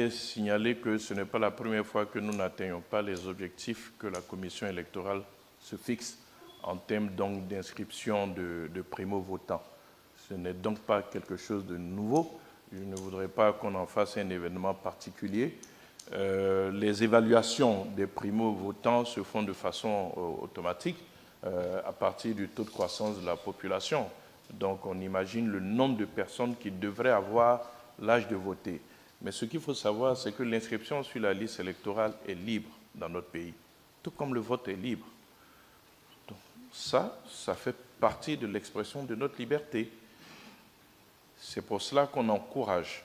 voudrais signaler que ce n'est pas la première fois que nous n'atteignons pas les objectifs que la commission électorale se fixe en termes d'inscription de primo-votants. Ce n'est donc pas quelque chose de nouveau. Je ne voudrais pas qu'on en fasse un événement particulier. Les évaluations des primo-votants se font de façon automatique à partir du taux de croissance de la population. Donc on imagine le nombre de personnes qui devraient avoir l'âge de voter. Mais ce qu'il faut savoir, c'est que l'inscription sur la liste électorale est libre dans notre pays, tout comme le vote est libre. Donc ça fait partie de l'expression de notre liberté. C'est pour cela qu'on encourage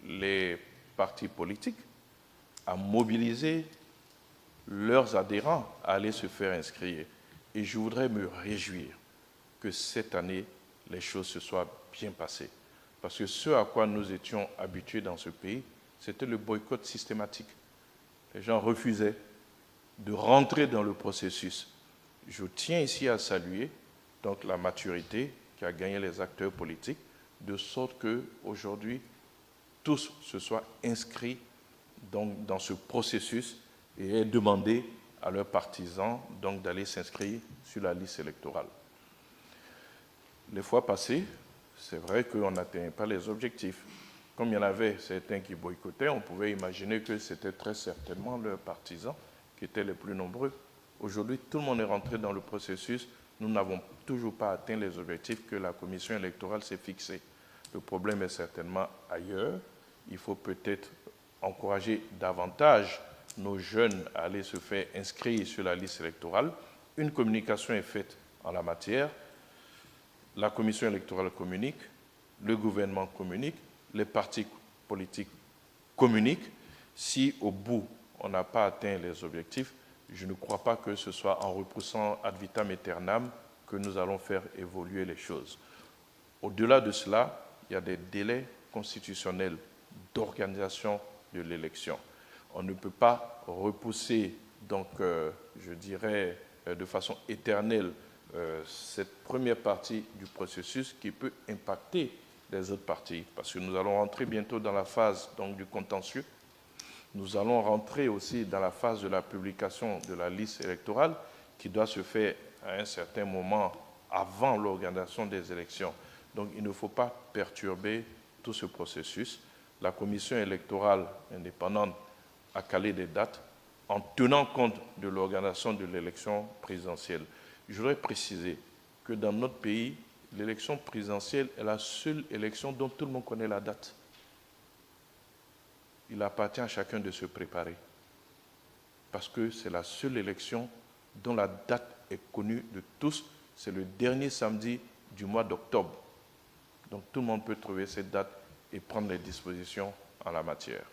les partis politiques à mobiliser leurs adhérents à aller se faire inscrire. Et je voudrais me réjouir que cette année, les choses se soient bien passées. Parce que ce à quoi nous étions habitués dans ce pays, c'était le boycott systématique. Les gens refusaient de rentrer dans le processus. Je tiens ici à saluer donc, la maturité qu'a gagné les acteurs politiques, de sorte qu'aujourd'hui, tous se soient inscrits donc, dans ce processus et aient demandé à leurs partisans d'aller s'inscrire sur la liste électorale. Les fois passées, c'est vrai qu'on n'atteignait pas les objectifs. Comme il y en avait certains qui boycottaient, on pouvait imaginer que c'était très certainement leurs partisans qui étaient les plus nombreux. Aujourd'hui, tout le monde est rentré dans le processus. Nous n'avons toujours pas atteint les objectifs que la commission électorale s'est fixés. Le problème est certainement ailleurs. Il faut peut-être encourager davantage nos jeunes à aller se faire inscrire sur la liste électorale. Une communication est faite en la matière. La commission électorale communique, le gouvernement communique, les partis politiques communiquent. Si au bout, on n'a pas atteint les objectifs, je ne crois pas que ce soit en repoussant ad vitam aeternam que nous allons faire évoluer les choses. Au-delà de cela, il y a des délais constitutionnels d'organisation de l'élection. On ne peut pas repousser, donc, je dirais, de façon éternelle, cette première partie du processus qui peut impacter les autres parties, parce que nous allons rentrer bientôt dans la phase donc, du contentieux. Nous allons rentrer aussi dans la phase de la publication de la liste électorale qui doit se faire à un certain moment avant l'organisation des élections. Donc il ne faut pas perturber tout ce processus. La commission électorale indépendante a calé des dates en tenant compte de l'organisation de l'élection présidentielle. Je voudrais préciser que dans notre pays, l'élection présidentielle est la seule élection dont tout le monde connaît la date. Il appartient à chacun de se préparer, parce que c'est la seule élection dont la date est connue de tous. C'est le dernier samedi du mois d'octobre. Donc tout le monde peut trouver cette date et prendre les dispositions en la matière.